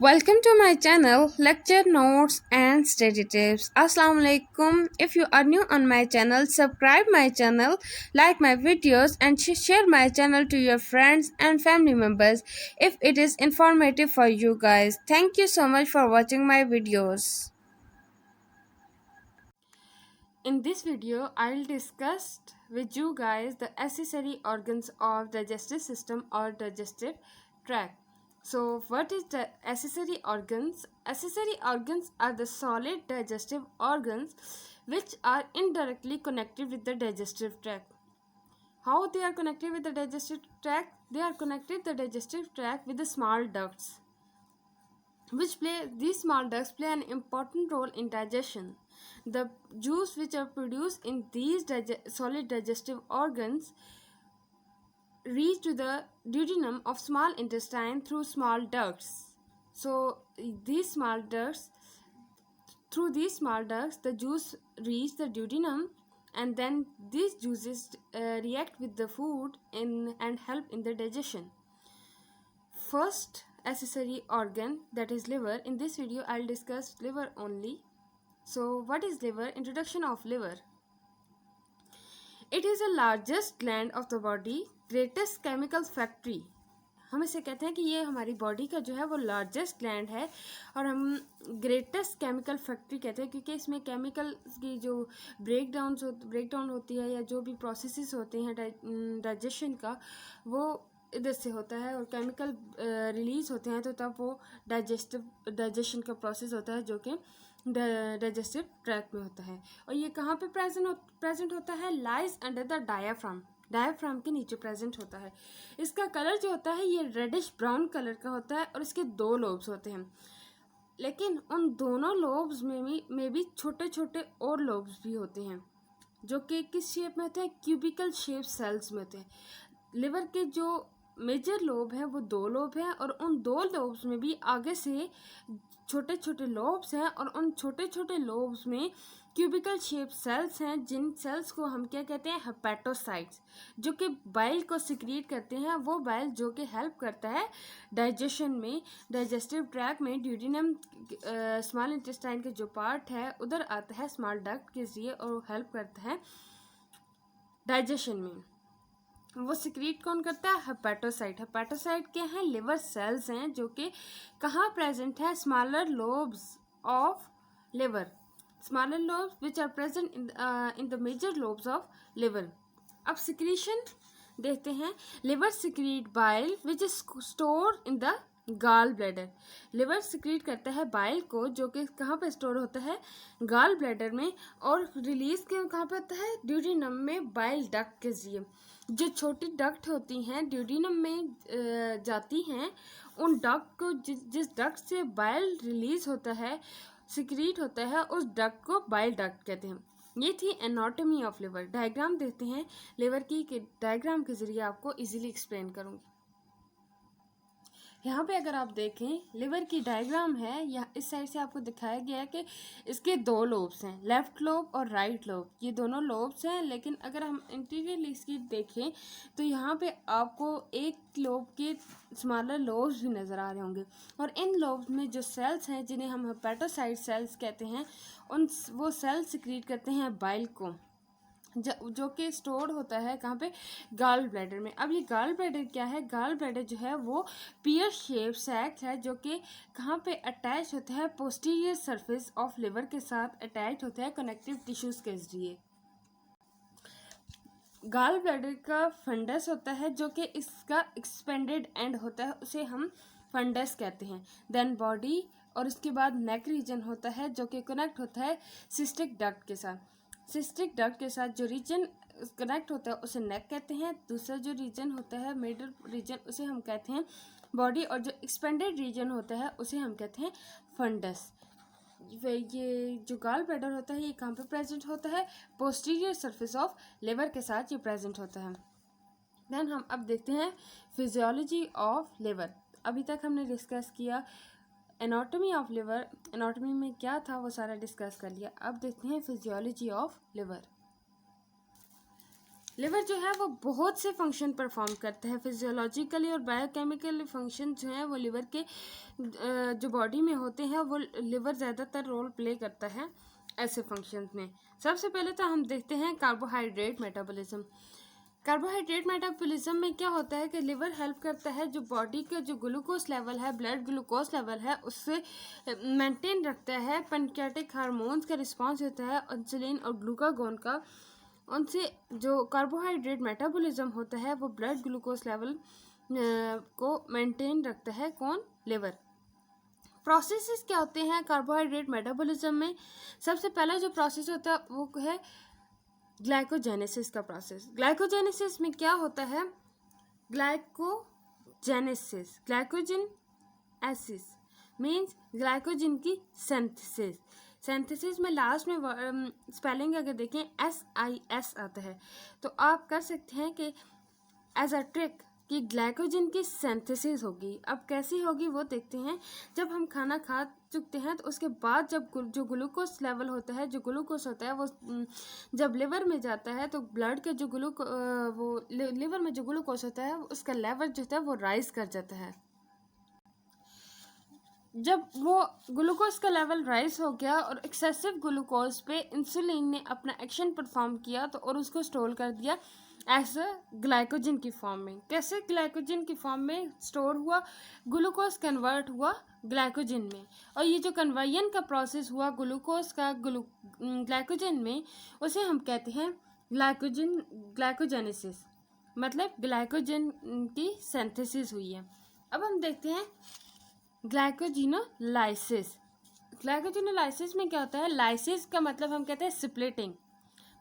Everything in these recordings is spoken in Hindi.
Welcome to my channel, Lecture Notes and Study Tips. Assalamu alaikum. If you are new on my channel, subscribe my channel, like my videos and share my channel to your friends and family members if it is informative for you guys. Thank you so much for watching my videos. In this video, I'll discuss with you guys the accessory organs of digestive system or digestive tract. So, what is the accessory organs? Accessory organs are the solid digestive organs which are indirectly connected with the digestive tract. How they are connected with the digestive tract? They are connected the digestive tract with the small ducts which play these small ducts play an important role in digestion. The juice which are produced in these solid digestive organs reach to the duodenum of small intestine through small ducts. So through these small ducts, the juice reach the duodenum, and then these juices react with the food and help in the digestion. First accessory organ, that is liver. In this video I'll discuss liver only. So what is liver? Introduction of liver. It is the largest gland of the body, greatest chemical factory. हम इसे कहते हैं कि ये हमारी बॉडी का जो है वो लार्जेस्ट ग्लैंड है और हम ग्रेटेस्ट केमिकल फैक्ट्री कहते हैं क्योंकि इसमें केमिकल की जो ब्रेकडाउन होती है या जो भी प्रोसेसेस होते हैं डाइजेशन का, वो इधर से होता है और केमिकल रिलीज होते हैं, तो तब वो डाइजेशन का प्रोसेस होता है जो कि डाइजेस्टिव ट्रैक्ट में होता है। और ये कहाँ पे प्रेजेंट होता है? लाइज अंडर द डायाफ्राम के नीचे प्रेजेंट होता है। इसका कलर जो होता है ये रेडिश ब्राउन कलर का होता है और इसके 2 लोब्स होते हैं, लेकिन उन दोनों लोब्स में भी छोटे छोटे और लोब्स भी होते हैं जो कि किस शेप में होते हैं? क्यूबिकल शेप सेल्स में होते हैं। लिवर के जो मेजर लोब है वो 2 लोब हैं और उन 2 लोब्स में भी आगे से छोटे छोटे लोब्स हैं और उन छोटे छोटे लोब्स में क्यूबिकल शेप सेल्स हैं, जिन सेल्स को हम क्या कहते हैं? हेपेटोसाइट्स, जो कि बाइल को सिक्रीट करते हैं। वो बाइल जो कि हेल्प करता है डाइजेशन में, डाइजेस्टिव ट्रैक्ट में ड्यूडिनम स्मॉल इंटेस्टाइन के जो पार्ट है उधर आता है स्मॉल डक्ट के जरिए और हेल्प करता है डाइजेशन में। वो सिक्रीट कौन करता है? हेपेटोसाइट क्या है? लिवर सेल्स हैं जो कि कहाँ प्रेजेंट है? Smaller lobes of liver, smaller lobes which are present in the major lobes of liver. अब सिक्रीशन देखते हैं। Liver secrete bile which is store in the gall bladder. Liver secrete करता है बाइल को जो कि कहाँ पे स्टोर होता है? गाल ब्लैडर में, और रिलीज कहाँ पे होता है? ड्यूडिनम में बाइल डक्ट के जरिए। जो छोटी डक्ट होती हैं ड्यूडिनम में जाती हैं, उन डक्ट को जिस डक्ट से बाइल रिलीज होता है, सिक्रीट होता है, उस डक्ट को बाइल डक्ट कहते हैं। ये थी एनाटॉमी ऑफ लिवर। डायग्राम देखते हैं लिवर की, डायग्राम के जरिए आपको इजीली एक्सप्लेन करूँगी। यहाँ पे अगर आप देखें लिवर की डायग्राम है, या इस साइड से आपको दिखाया गया है कि इसके 2 लोब्स हैं, लेफ्ट लोब और राइट लोब। ये दोनों लोब्स हैं, लेकिन अगर हम इंटीरियर इसकी देखें तो यहाँ पे आपको एक लोब के स्मॉलर लोब्स भी नज़र आ रहे होंगे। और इन लोब्स में जो सेल्स हैं जिन्हें हम हेपेटोसाइट सेल्स कहते हैं, वो सेल्स सिक्रीट करते हैं बाइल को, जो कि स्टोर होता है कहाँ पे? गाल ब्लैडर में। अब ये गाल ब्लैडर क्या है? गाल ब्लैडर जो है वो पियर शेप सैक है जो कि कहाँ पे अटैच होता है? पोस्टीरियर सरफेस ऑफ लिवर के साथ अटैच होता है कनेक्टिव टिश्यूज के जरिए। गाल ब्लैडर का फंडस होता है जो कि इसका एक्सपेंडेड एंड होता है, उसे हम फंडस कहते हैं। देन बॉडी और इसके बाद नेक रीजन होता है जो कि कनेक्ट होता है सिस्टिक डक्ट के साथ। सिस्टिक डक्ट के साथ जो रीजन कनेक्ट होता है उसे नेक कहते हैं। दूसरा जो रीजन होता है मिडल रीजन, उसे हम कहते हैं बॉडी, और जो एक्सपेंडेड रीजन होता है उसे हम कहते हैं फंडस। ये जो गाल ब्लैडर होता है ये कहाँ पे प्रेजेंट होता है? पोस्टीरियर सरफेस ऑफ लिवर के साथ ये प्रेजेंट होता है। देन हम अब देखते हैं फिजियोलॉजी ऑफ लिवर। अभी तक हमने डिस्कस किया एनाटॉमी ऑफ लिवर, एनाटॉमी में क्या था वो सारा डिस्कस कर लिया। अब देखते हैं फिजियोलॉजी ऑफ लिवर। लिवर जो है वो बहुत से फंक्शन परफॉर्म करता है, फिजियोलॉजिकली और बायोकेमिकल फंक्शन जो है वो लिवर के जो बॉडी में होते हैं वो लिवर ज़्यादातर रोल प्ले करता है ऐसे फंक्शन में। सबसे पहले तो हम देखते हैं कार्बोहाइड्रेट मेटाबॉलिज्म। कार्बोहाइड्रेट मेटाबॉलिज्म में क्या होता है कि लिवर हेल्प करता है जो बॉडी का जो ग्लूकोज लेवल है, ब्लड ग्लूकोज लेवल है, उससे मेंटेन रखता है। पैनक्रियाटिक हार्मोन्स का रिस्पॉन्स होता है, इंसुलिन और ग्लूकागोन का, उनसे जो कार्बोहाइड्रेट मेटाबॉलिज्म होता है वो ब्लड ग्लूकोज लेवल को मेंटेन रखता है। कौन? लिवर। प्रोसेसेस क्या होते हैं कार्बोहाइड्रेट मेटाबॉलिज्म में? सबसे पहला जो प्रोसेस होता है वो है ग्लाइकोजेनेसिस का प्रोसेस। ग्लाइकोजेनेसिस में क्या होता है? ग्लाइकोजेनेसिस, ग्लाइकोजन एसिस मीन्स ग्लाइकोजन की सिंथेसिस। सिंथेसिस में लास्ट में स्पेलिंग अगर देखें SIS आता है, तो आप कर सकते हैं कि एज अ ट्रिक कि ग्लाइकोजन की सिंथेसिस होगी। अब कैसी होगी वो देखते हैं। जब हम खाना खा चुकते हैं तो उसके बाद जब जो ग्लूकोज लेवल होता है, जो ग्लूकोज होता है वो जब लिवर में जाता है तो ब्लड के जो लिवर में जो ग्लूकोज होता है उसका लेवल जो होता है वो राइज कर जाता है। जब वो ग्लूकोज का लेवल राइज हो गया और एक्सेसिव ग्लूकोज पे इंसुलिन ने अपना एक्शन परफॉर्म किया तो और उसको स्टोर कर दिया एज अ ग्लाइकोजन की फॉर्म में। कैसे ग्लाइकोजन की फॉर्म में स्टोर हुआ? ग्लूकोज कन्वर्ट हुआ ग्लाइकोजन में, और ये जो कन्वर्जन का प्रोसेस हुआ ग्लूकोज का ग्लाइकोजन में, उसे हम कहते हैं ग्लाइकोजेनेसिस, मतलब ग्लाइकोजन की सिंथेसिस हुई है। अब हम देखते हैं ग्लाइकोजिनोलाइसिस। ग्लाइकोजिनोलाइसिस में क्या होता है? लाइसिस का मतलब हम कहते हैं स्प्लिटिंग,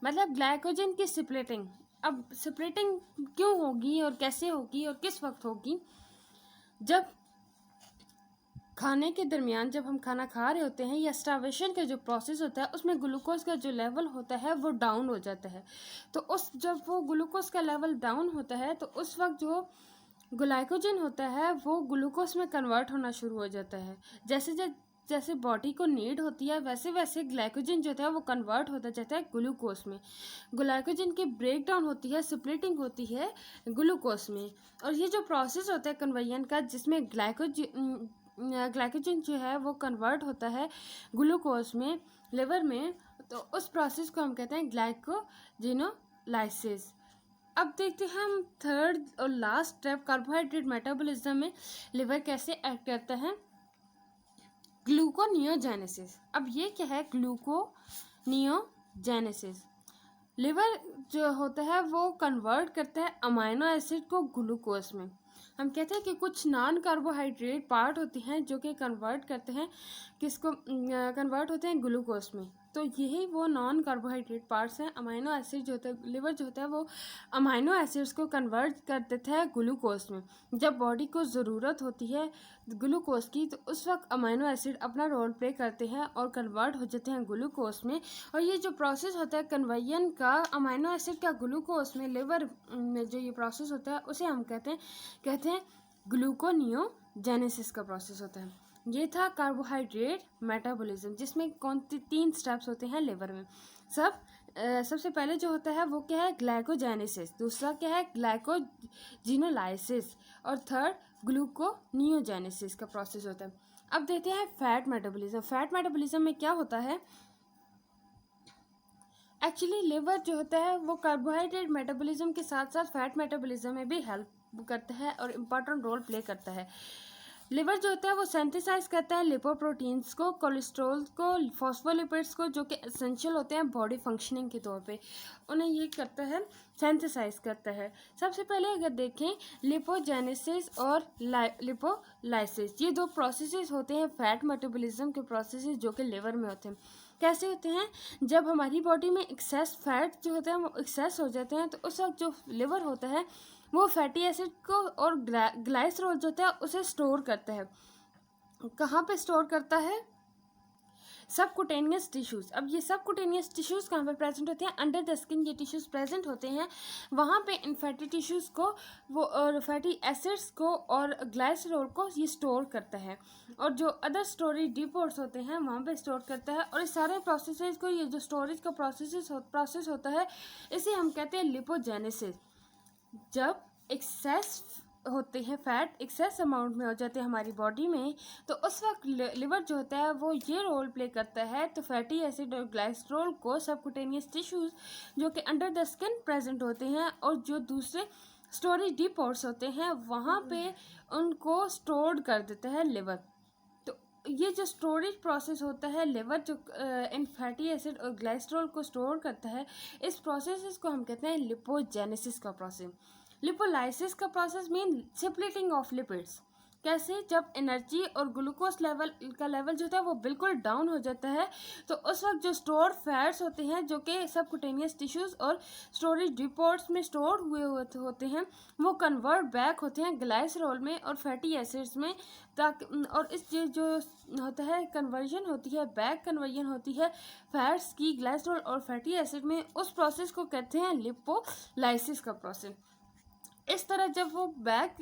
मतलब ग्लाइकोजन की स्प्लिटिंग। अब स्प्लिटिंग क्यों होगी और कैसे होगी और किस वक्त होगी? जब खाने के दरमियान जब हम खाना खा रहे होते हैं या स्टार्वेशन का जो प्रोसेस होता है उसमें ग्लूकोज का जो लेवल होता है वो डाउन हो जाता है। तो जब वो ग्लूकोज का लेवल डाउन होता है तो उस वक्त जो ग्लाइकोजन होता है वो ग्लूकोज में कन्वर्ट होना शुरू हो जाता है। जैसे जैसे बॉडी को नीड होती है वैसे वैसे ग्लाइकोजन जो होता है वो कन्वर्ट होता जाता है ग्लूकोज में। ग्लाइकोजन की ब्रेक डाउन होती है, स्प्लिटिंग होती है ग्लूकोज में। और ये जो प्रोसेस होता है कन्वर्जन का जिसमें ग्लाइकोजन जो है वो कन्वर्ट होता है ग्लूकोज में लिवर में, तो उस प्रोसेस को हम कहते हैं ग्लाइकोजिनोलाइसिस। अब देखते हैं हम थर्ड और लास्ट स्टेप कार्बोहाइड्रेट मेटाबॉलिज्म में लिवर कैसे एक्ट करता है। ग्लूकोनियोजेनेसिस। अब ये क्या है? ग्लूकोनियोजेनेसिस। लिवर जो होता है वो कन्वर्ट करता है अमाइनो एसिड को ग्लूकोज में। हम कहते हैं कि कुछ नॉन कार्बोहाइड्रेट पार्ट होते हैं जो कि कन्वर्ट करते हैं किसको? कन्वर्ट होते हैं ग्लूकोज में। तो यही वो नॉन कार्बोहाइड्रेट पार्ट्स हैं। अमाइनो एसिड जो होता है, लिवर जो होता है वो अमाइनो एसिड्स को कन्वर्ट कर देता है ग्लूकोज में। जब बॉडी को ज़रूरत होती है ग्लूकोज की तो उस वक्त अमाइनो एसिड अपना रोल प्ले करते हैं और कन्वर्ट हो जाते हैं ग्लूकोज में। और ये जो प्रोसेस होता है कन्वर्जन का अमाइनो एसिड का ग्लूकोज में, लिवर में जो ये प्रोसेस होता है उसे हम कहते हैं ग्लूकोनियोजेनेसिस का प्रोसेस होता है। ये था कार्बोहाइड्रेट मेटाबॉलिज्म जिसमें कौन 3 स्टेप्स होते हैं लिवर में। सबसे पहले जो होता है वो क्या है? ग्लाइकोजेनेसिस। दूसरा क्या है? ग्लाइकोजिनोलाइसिस। और थर्ड ग्लूकोनियोजेनेसिस का प्रोसेस होता है। अब देखते हैं फैट मेटाबॉलिज्म। फैट मेटाबॉलिज्म में क्या होता है? एक्चुअली लिवर जो होता है वो कार्बोहाइड्रेट मेटाबॉलिज्म के साथ साथ फैट मेटाबॉलिज्म में भी हेल्प करता है और इम्पोर्टेंट रोल प्ले करता है। लिवर जो होता है वो सिंथेसाइज करता है लिपोप्रोटीन्स को, कोलेस्ट्रॉल को, फॉस्फोलिपिड्स को, जो कि एसेंशियल होते हैं बॉडी फंक्शनिंग के तौर पे, उन्हें ये करता है, सिंथेसाइज करता है। सबसे पहले अगर देखें लिपोजेनेसिस और लिपोलाइसिस, ये 2 प्रोसेसेस होते हैं फैट मेटाबॉलिज्म के प्रोसेसेस जो कि लिवर में होते हैं। कैसे होते हैं? जब हमारी बॉडी में एक्सेस फैट जो होता है वो एक्सेस हो जाते हैं तो उस वक्त जो लिवर होता है वो फैटी एसिड को और ग्लाइसरॉल जो होता है उसे स्टोर करता है। कहाँ पे स्टोर करता है? सबकुटेनियस टिश्यूज़, अब ये सबकुटेनियस टिश्यूज़ कहाँ पर प्रेजेंट होते हैं? अंडर द स्किन ये टिश्यूज़ प्रेजेंट होते हैं। वहाँ पे इन फैटी टिश्यूज़ को वो और फैटी एसिड्स को और ग्लाइसरॉल को ये स्टोर करता है, और जो अदर स्टोरेज डिपोर्ट्स होते हैं वहाँ पे स्टोर करता है। और इस सारे प्रोसेसेस को, ये जो स्टोरेज का प्रोसेस होता है, इसे हम कहते हैं लिपोजेनेसिस। जब एक्सेस होते हैं, फैट एक्सेस अमाउंट में हो जाते हैं हमारी बॉडी में, तो उस वक्त लिवर जो होता है वो ये रोल प्ले करता है। तो फैटी एसिड और ग्लाइसरॉल को सबकुटेनियस टिश्यूज़ जो कि अंडर द स्किन प्रेजेंट होते हैं और जो दूसरे स्टोरेज डिपोर्ट्स होते हैं वहाँ पे उनको स्टोर कर देता है लिवर। तो ये जो स्टोरेज प्रोसेस होता है, लिवर जो इन फैटी एसिड और ग्लाइसरॉल को स्टोर करता है, इस प्रोसेस को हम कहते हैं लिपोजेनेसिस का प्रोसेस। लिपोलाइसिस का process mean separating of lipids. कैसे? जब एनर्जी और ग्लूकोज लेवल जो होता है वो बिल्कुल डाउन हो जाता है, तो उस वक्त जो स्टोर फैट्स होते हैं जो कि सबकुटेनियस टिश्यूज़ और स्टोरेज डिपोट्स में स्टोर हुए होते हैं, वो कन्वर्ट बैक होते हैं ग्लाइसरॉल में और फैटी एसिड्स में, ताकि और इस जो होता है कन्वर्जन होती है, बैक कन्वर्जन होती है फैट्स की ग्लाइसरॉल और फैटी एसिड में, उस प्रोसेस को कहते हैं लिपोलाइसिस का प्रोसेस। इस तरह जब वो बैक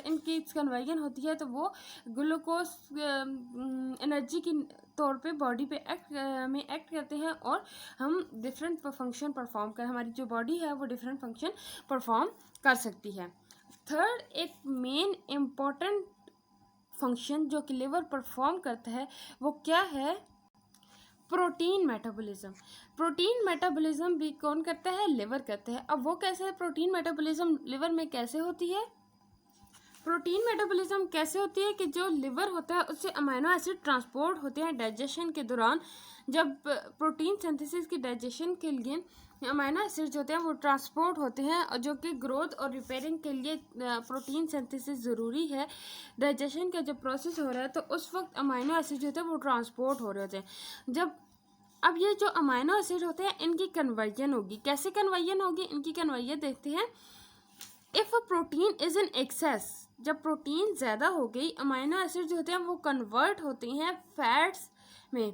इनकी कन्वर्जन होती है तो वो ग्लूकोज एनर्जी की तौर पे बॉडी पे एक्ट करते हैं और हम डिफरेंट फंक्शन परफॉर्म कर, हमारी जो बॉडी है वो डिफरेंट फंक्शन परफॉर्म कर सकती है। थर्ड, एक मेन इम्पॉर्टेंट फंक्शन जो कि लिवर परफॉर्म करता है वो क्या है? Protein metabolism. प्रोटीन मेटाबॉलिज्म भी कौन करता है? लिवर करता है। अब वो कैसे है? प्रोटीन मेटाबॉलिज्म लिवर में कैसे होती है? प्रोटीन मेटाबॉलिज्म कैसे होती है कि जो लिवर होता है उससे अमीनो एसिड ट्रांसपोर्ट होते हैं डाइजेशन के दौरान। जब प्रोटीन सिंथेसिस की डाइजेशन के लिए अमीनो एसिड्स होते हैं वो ट्रांसपोर्ट होते हैं, और जो कि ग्रोथ और रिपेयरिंग के लिए प्रोटीन सिंथेसिस ज़रूरी है। डाइजेशन का जब प्रोसेस हो रहा है तो उस वक्त अमीनो एसिड होते हैं वो ट्रांसपोर्ट हो रहे होते हैं। जब अब ये जो अमीनो एसिड होते हैं इनकी कन्वर्जन होगी। कैसे कन्वर्जन होगी? इनकी कन्वर्जन देखते हैं। If a protein is in excess, जब प्रोटीन ज़्यादा हो गई, अमीनो एसिड जो होते हैं वो कन्वर्ट होते हैं फैट्स में,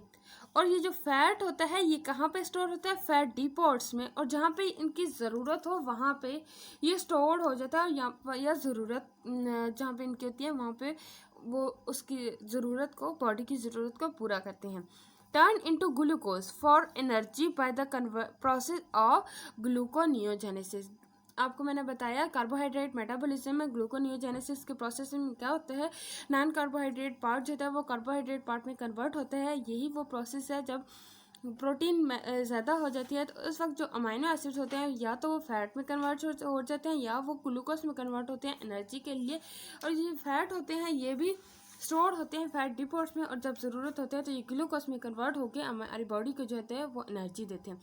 और ये जो फैट होता है ये कहाँ पे स्टोर होता है? फैट डिपोट्स में, और जहाँ पे इनकी ज़रूरत हो वहाँ पे ये स्टोर हो जाता है, या ज़रूरत जहाँ पे इनकी होती है वहाँ पे वो उसकी ज़रूरत को, बॉडी की ज़रूरत को पूरा करते हैं। Turn into glucose for energy by the process of gluconeogenesis. आपको मैंने बताया कार्बोहाइड्रेट मेटाबॉलिज्म में ग्लूकोनियोजेनेसिस के प्रोसेस में क्या होता है, नॉन कार्बोहाइड्रेट पार्ट जो होता है वो कार्बोहाइड्रेट पार्ट में कन्वर्ट होता है। यही वो प्रोसेस है जब प्रोटीन ज़्यादा हो जाती है तो उस वक्त जो अमीनो एसिड्स होते हैं या तो वो फैट में कन्वर्ट हो जाते हैं या वो ग्लूकोज में कन्वर्ट होते हैं एनर्जी के लिए। और ये फैट होते हैं ये भी स्टोर होते हैं फैट डिपोट्स में, और जब ज़रूरत होता है तो ये ग्लूकोज में कन्वर्ट होकर हमारी बॉडी को जो होता है वो एनर्जी देते हैं।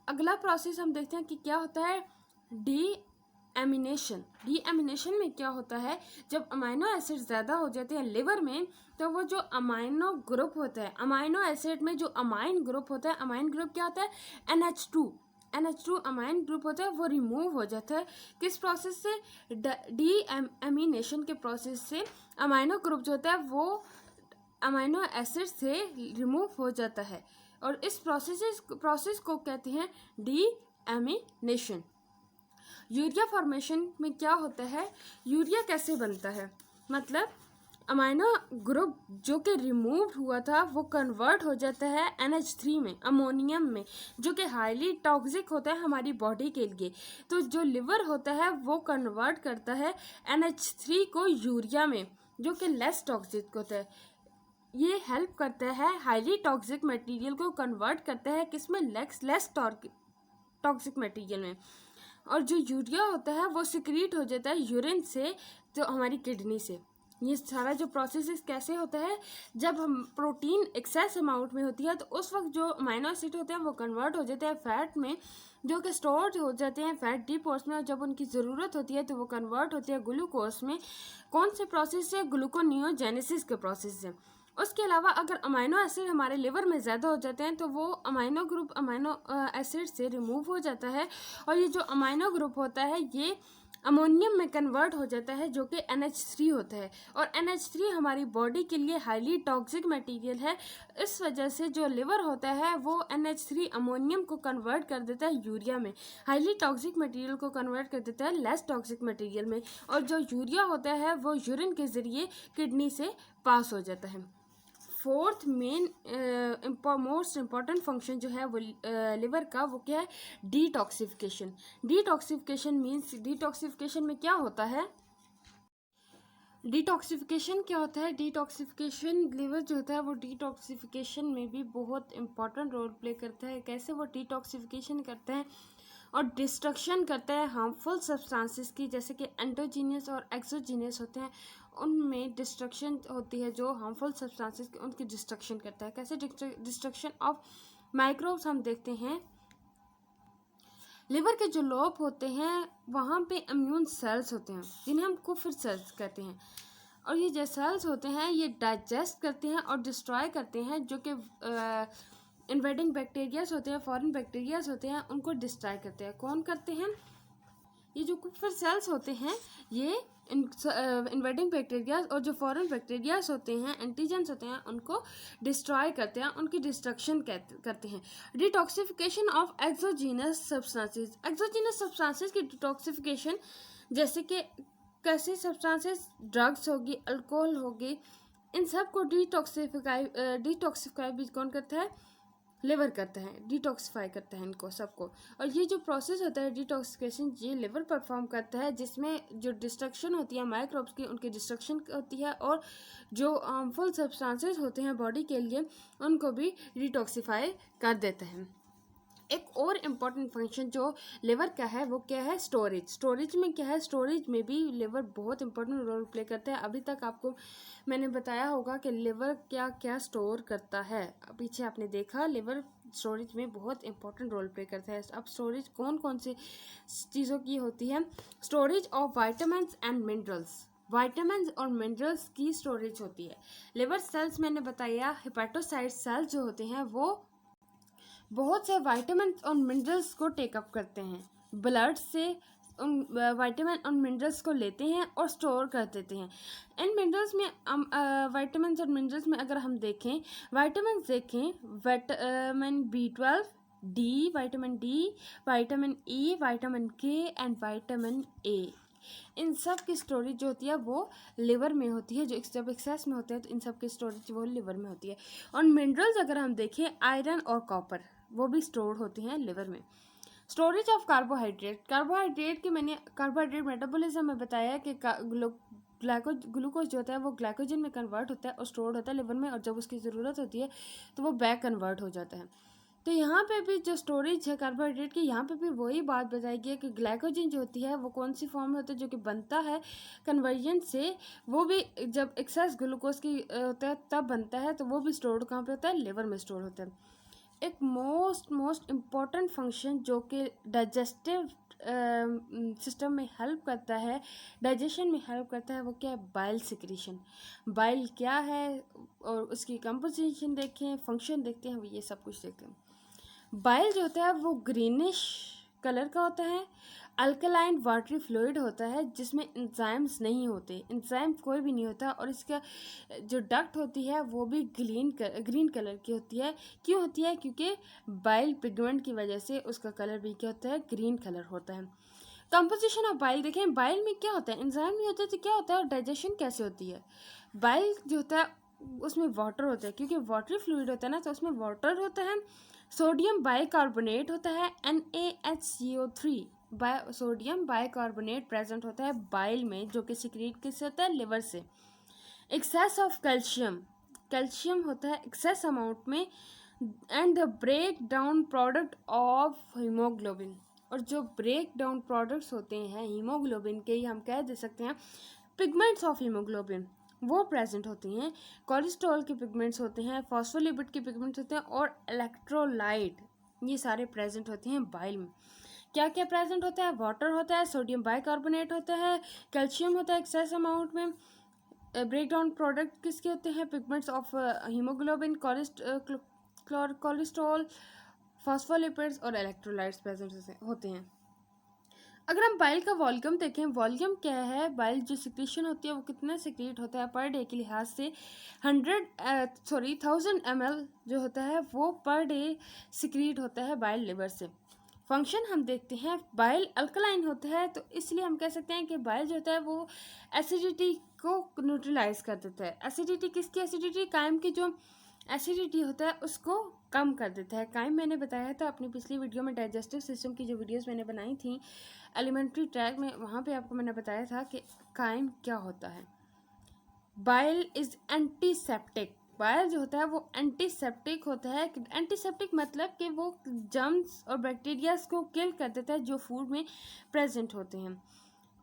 अगला प्रोसेस हम देखते हैं कि क्या होता है, डीएमिनेशन। डीएमिनेशन में क्या होता है, जब अमीनो एसिड ज़्यादा हो जाते हैं लिवर में तो वो जो अमाइनो ग्रुप होता है, अमीनो एसिड में जो अमाइन ग्रुप होता है, अमाइन ग्रुप क्या होता है? NH2 अमाइन ग्रुप होता है, वो रिमूव हो जाता है। किस प्रोसेस से? डीएमिनेशन के प्रोसेस से अमाइनो ग्रुप जो होता है वो अमाइनो एसिड से रिमूव हो जाता है, और इस प्रोसेस को कहते हैं डीएमिनेशन। यूरिया फॉर्मेशन में क्या होता है? यूरिया कैसे बनता है? मतलब अमाइनो ग्रुप जो कि रिमूव हुआ था वो कन्वर्ट हो जाता है NH3 में, अमोनियम में, जो कि हाईली टॉक्सिक होता है हमारी बॉडी के लिए। तो जो लिवर होता है वो कन्वर्ट करता है NH3 को यूरिया में, जो कि लेस टॉक्सिक होता है। ये हेल्प करता है हाईली टॉक्सिक मटेरियल को कन्वर्ट करता है किसमें? लेस टॉक्सिक मटेरियल में। और जो यूरिया होता है वो सिक्रीट हो जाता है यूरिन से, तो हमारी किडनी से। ये सारा जो प्रोसेस कैसे होता है, जब हम प्रोटीन एक्सेस अमाउंट में होती है तो उस वक्त जो अमीनो एसिड होते हैं वो कन्वर्ट हो जाते हैं फैट में, जो कि स्टोर हो जाते हैं फैट डिपोट्स में, और जब उनकी ज़रूरत होती है तो वो कन्वर्ट होते हैं ग्लूकोज में। कौन से प्रोसेस से? ग्लूकोनियोजेनेसिस के प्रोसेस से। उसके अलावा अगर अमीनो एसिड हमारे लिवर में ज़्यादा हो जाते हैं तो वो अमीनो ग्रुप अमीनो एसिड से रिमूव हो जाता है, और ये जो अमीनो ग्रुप होता है ये अमोनियम में कन्वर्ट हो जाता है जो कि NH3 होता है, और NH3 हमारी बॉडी के लिए हाईली टॉक्सिक मटेरियल है। इस वजह से जो लिवर होता है वो NH3 अमोनियम को कन्वर्ट कर देता है यूरिया में, हाईली टॉक्सिक मटेरियल को कन्वर्ट कर देता है लेस टॉक्सिक मटेरियल में, और जो यूरिया होता है वो यूरिन के ज़रिए किडनी से पास हो जाता है। Fourth main most important function जो है वो लिवर का, वो क्या है? डिटॉक्सिफिकेशन। डिटॉक्सिफिकेशन मीन्स, डिटॉक्सिफिकेशन में क्या होता है? डिटॉक्सिफिकेशन क्या होता है? डिटॉक्सिफिकेशन, लिवर जो होता है वो डिटॉक्सिफिकेशन में भी बहुत इंपॉर्टेंट रोल प्ले करता है। कैसे वो डिटॉक्सिफिकेशन करता है और डिस्ट्रक्शन करता है हार्मफुल सब्सटेंसेस की, जैसे कि एंडोजीनियस और एक्सोजीनियस होते हैं, उनमें डिस्ट्रक्शन होती है जो हार्मफुल सब्सटेंसेस की, उनकी डिस्ट्रक्शन करता है। कैसे डिस्ट्रक्शन ऑफ माइक्रोब्स हम देखते हैं। लिवर के जो लोब होते हैं वहाँ पे इम्यून सेल्स होते हैं जिन्हें हम कुफर सेल्स कहते हैं, और ये जो सेल्स होते हैं ये डाइजेस्ट करते हैं और डिस्ट्रॉय करते हैं जो कि इन्वेडिंग बैक्टीरियाज होते हैं, फॉरेन बैक्टीरियाज होते हैं, उनको डिस्ट्रॉय करते हैं। कौन करते हैं? ये जो कुफर सेल्स होते हैं ये इन्वेडिंग बैक्टीरियाज और जो फॉरेन बैक्टीरियाज होते हैं, एंटीजेंस होते हैं, उनको डिस्ट्रॉय करते हैं, उनकी डिस्ट्रक्शन करते हैं। Detoxification of exogenous substances. Exogenous substances की डिटॉक्सिफिकेशन, जैसे कि कैसे सब्सटेंसेस, ड्रग्स होगी, अल्कोहल होगी, इन सब को डिटॉक्सिफाई भी कौन करता है? लिवर करता है, डिटॉक्सिफाई करता है इनको सबको। और ये जो प्रोसेस होता है डिटॉक्सिफिकेशन, ये लिवर परफॉर्म करता है, जिसमें जो डिस्ट्रक्शन होती है माइक्रोब्स की, उनकी डिस्ट्रक्शन होती है, और जो हार्मफुल सब्सटेंसेस होते हैं बॉडी के लिए उनको भी डिटॉक्सिफाई कर देता है। एक और इम्पॉर्टेंट फंक्शन जो लिवर का है वो क्या है? स्टोरेज। स्टोरेज में क्या है? स्टोरेज में भी लिवर बहुत इंपॉर्टेंट रोल प्ले करता है। अभी तक आपको मैंने बताया होगा कि लिवर क्या क्या स्टोर करता है, पीछे आपने देखा लिवर स्टोरेज में बहुत इंपॉर्टेंट रोल प्ले करता है। अब स्टोरेज कौन कौन सी चीज़ों की होती है? Storage of vitamins and minerals. Vitamins और मिनरल्स की स्टोरेज होती है। लिवर सेल्स मैंने बताया, हेपेटोसाइट सेल्स जो होते हैं वो बहुत से वाइटामिन और मिनरल्स को टेकअप करते हैं, ब्लड से उन वाइटामिन और मिनरल्स को लेते हैं और स्टोर कर देते हैं। इन मिनरल्स में वाइटामिन और मिनरल्स में अगर हम देखें, वाइटामिन देखें, vitamin B12, D, vitamin D, vitamin E, vitamin K and vitamin A, इन सब की स्टोरेज जो होती है वो लिवर में होती है। जो जब एक्सेस में होते हैं तो इन सब की स्टोरेज वो लिवर में होती है। और मिनरल्स अगर हम देखें, आयरन और कॉपर, वो भी स्टोर होते हैं लिवर में। Storage of carbohydrate. कार्बोहाइड्रेट की मैंने कार्बोहाइड्रेट मेटाबॉलिज्म में बताया कि ग्लूकोज जो होता है वो ग्लाइकोजन में कन्वर्ट होता है और स्टोर्ड होता है लिवर में, और जब उसकी ज़रूरत होती है तो वो बैक कन्वर्ट हो जाता है। तो यहाँ पे भी जो स्टोरेज है कार्बोहाइड्रेट की, यहाँ पे भी वही बात बताई गई है कि ग्लाइकोजन जो होती है वो कौन सी फॉर्म में होता है, जो कि बनता है कन्वर्जन से, वो भी जब एक्सेस ग्लूकोज की होता है तब बनता है, तो वो भी स्टोर्ड कहाँ पे होता है? लिवर में स्टोर होता है। एक मोस्ट इम्पॉर्टेंट फंक्शन जो कि डाइजेस्टिव सिस्टम में हेल्प करता है, डाइजेशन में हेल्प करता है, वो क्या है? Bile secretion. बाइल क्या है और उसकी कंपोजिशन देखें, फंक्शन देखते हैं, ये सब कुछ देखते हैं। बाइल जो होता है वो ग्रीनिश कलर का होता है, अल्कलाइन वाटरी फ्लूइड होता है, जिसमें एंजाइम्स नहीं होते, एंजाइम कोई भी नहीं होता, और इसका जो डक्ट होती है वो भी ग्रीन कलर की होती है। क्यों होती है? क्योंकि बाइल पिगमेंट की वजह से उसका कलर भी क्या होता है? ग्रीन कलर होता है। कंपोजिशन ऑफ बाइल देखें, बाइल में क्या होता है? एंजाइम नहीं होता तो क्या होता है? और डाइजेशन कैसे होती है? बाइल जो होता है उसमें वाटर होता है, क्योंकि वाटरी फ्लूइड होता है ना, तो उसमें वाटर होता है, सोडियम बाइकार्बोनेट होता है, NaHCO3, सोडियम बाइकार्बोनेट प्रेजेंट होता है बाइल में, जो कि सिक्रीट किससे होता है? लिवर से। एक्सेस ऑफ कैल्शियम, कैल्शियम होता है एक्सेस अमाउंट में, and the break down product of haemoglobin, और जो ब्रेक डाउन प्रोडक्ट्स होते हैं हीमोग्लोबिन के, हम कह दे सकते हैं पिगमेंट्स ऑफ हीमोग्लोबिन, वो प्रेजेंट होती हैं। कोलेस्ट्रॉल के पिगमेंट्स होते हैं, फॉस्फोलिपिड के पिगमेंट्स होते हैं, और इलेक्ट्रोलाइट, ये सारे प्रेजेंट होते हैं बाइल में। क्या क्या प्रेजेंट होता है? वाटर होता है, सोडियम बाइकार्बोनेट होता है, कैल्शियम होता है एक्सेस अमाउंट में, ब्रेक डाउन प्रोडक्ट किसके होते हैं? Pigments of haemoglobin, cholesterol, phospholipids और इलेक्ट्रोलाइट्स प्रेजेंट होते हैं। अगर हम बाइल का वॉल्यूम देखें, वॉल्यूम क्या है, बाइल जो सिक्रीशन होती है वो कितना सिक्रीट होता है पर डे के लिहाज से 1000 ml जो होता है वो पर डे सिक्रीट होता है बाइल लिवर से। फंक्शन हम देखते हैं, बाइल अल्कलाइन होता है तो इसलिए हम कह सकते हैं कि बाइल जो होता है वो एसिडिटी को न्यूट्रलाइज कर देता है। एसिडिटी किसकी एसिडिटी? कायम की जो एसिडिटी होता है उसको कम कर देता है। कायम मैंने बताया था अपनी पिछली वीडियो में, डाइजेस्टिव सिस्टम की जो वीडियोस मैंने बनाई थी एलिमेंट्री ट्रैक में, वहाँ पे आपको मैंने बताया था कि कायम क्या होता है। Bile is antiseptic. बाइल जो होता है वो एंटीसेप्टिक होता है। एंटीसेप्टिक मतलब कि वो जर्म्स और बैक्टीरियाज को किल कर देता है जो फूड में प्रेजेंट होते हैं।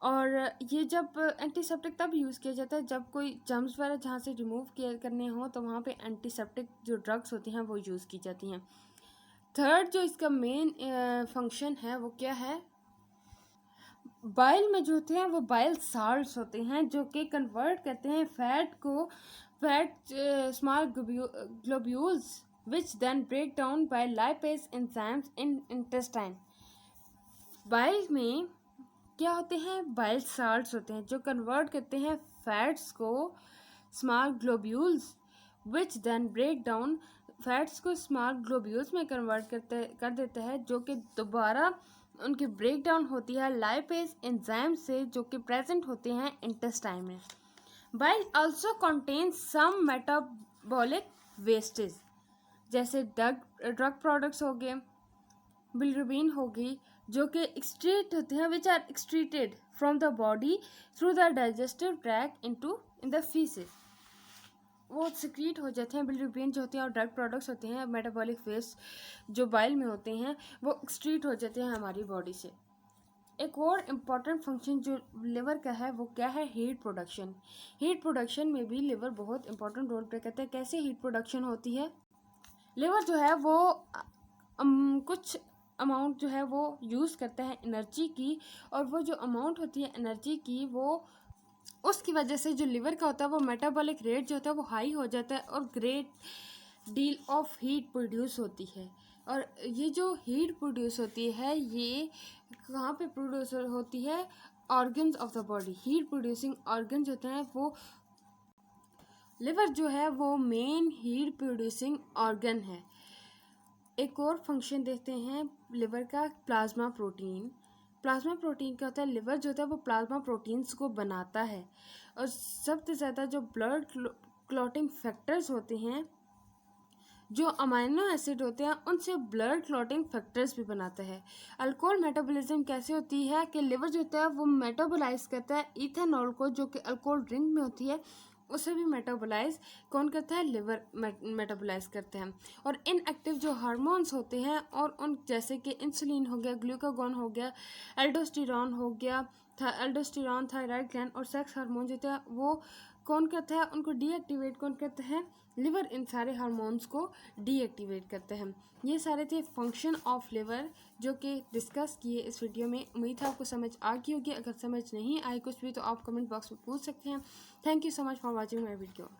और ये जब एंटीसेप्टिक तब यूज़ किया जाता है जब कोई जर्म्स वगैरह जहाँ से रिमूव करने हो तो वहाँ पे एंटीसेप्टिक जो ड्रग्स होती हैं वो यूज़ की जाती हैं। थर्ड जो इसका मेन फंक्शन है वो क्या है? बाइल में जो होते हैं वो बाइल साल्ट्स होते हैं जो कि कन्वर्ट करते हैं फैट को, fat small globules which then break down by lipase enzymes in intestine. Bile में क्या होते हैं? बाइल साल्ट्स होते हैं जो कन्वर्ट करते हैं फैट्स को small globules which then break down, fats को स्मॉल ग्लोब्यूल्स में कन्वर्ट कर देता है जो कि दोबारा उनकी ब्रेक डाउन होती है लाइपेज एंजाइम से जो कि प्रेजेंट होते हैं इंटेस्टाइन में। Bile also contains some metabolic wastage जैसे ड्रग प्रोडक्ट्स हो गए, बिलिरुबिन होगी जो कि एक्सट्रीट होते हैं, which are excreted from the body through the digestive tract in the faeces. वो सिक्रीट हो जाते हैं, बिलिरुबिन जो होते हैं और ड्रग प्रोडक्ट्स होते हैं, मेटाबॉलिक वेस्ट जो बाइल में होते हैं वो एक्सट्रीट हो जाते हैं हमारी बॉडी से। एक और इम्पॉर्टेंट फंक्शन जो लिवर का है वो क्या है? Heat production. हीट प्रोडक्शन में भी लिवर बहुत इंपॉर्टेंट रोल प्ले करता है। कैसे हीट प्रोडक्शन होती है? लिवर जो है वो कुछ अमाउंट जो है वो यूज़ करता है एनर्जी की, और वो जो अमाउंट होती है एनर्जी की वो उसकी वजह से जो लिवर का होता है वो मेटाबॉलिक रेट जो होता है वो हाई हो जाता है और great deal of heat produce होती है। और ये जो हीट प्रोड्यूस होती है ये कहाँ पे प्रोड्यूस होती है? Organs of the body. Heat producing organs होते हैं वो, लिवर जो है वो मेन हीट प्रोड्यूसिंग ऑर्गन है। एक और फंक्शन देखते हैं लिवर का, प्लाज्मा प्रोटीन। प्लाज्मा प्रोटीन क्या होता है? लिवर जो होता है वो प्लाज्मा प्रोटीन्स को बनाता है और सबसे ज़्यादा जो ब्लड क्लॉटिंग फैक्टर्स होते हैं, जो अमाइनो एसिड होते हैं उनसे ब्लड क्लॉटिंग फैक्टर्स भी बनाता है। अल्कोहल मेटाबॉलिज्म कैसे होती है कि लिवर जो होता है वो मेटाबोलाइज करता है इथेनॉल को जो कि अल्कोहल ड्रिंक में होती है, उसे भी मेटाबोलाइज कौन करता है? लिवर मेटाबोलाइज करते हैं। और इनएक्टिव जो हार्मोन्स होते हैं और उन जैसे कि इंसुलिन हो गया, ग्लूकागॉन हो गया, एल्डोस्टेरॉन हो गया, एल्डोस्टेरॉन, थायराइड ग्लैंड और सेक्स हार्मोन जो होते हैं वो कौन करता है? उनको डीएक्टिवेट कौन करता है? लिवर इन सारे हार्मोन्स को डीएक्टिवेट करते हैं। ये सारे थे फंक्शन ऑफ लिवर जो कि डिस्कस किए इस वीडियो में। उम्मीद है आपको समझ आ गई होगी। अगर समझ नहीं आई कुछ भी तो आप कमेंट बॉक्स में पूछ सकते हैं। Thank you so much for watching my video.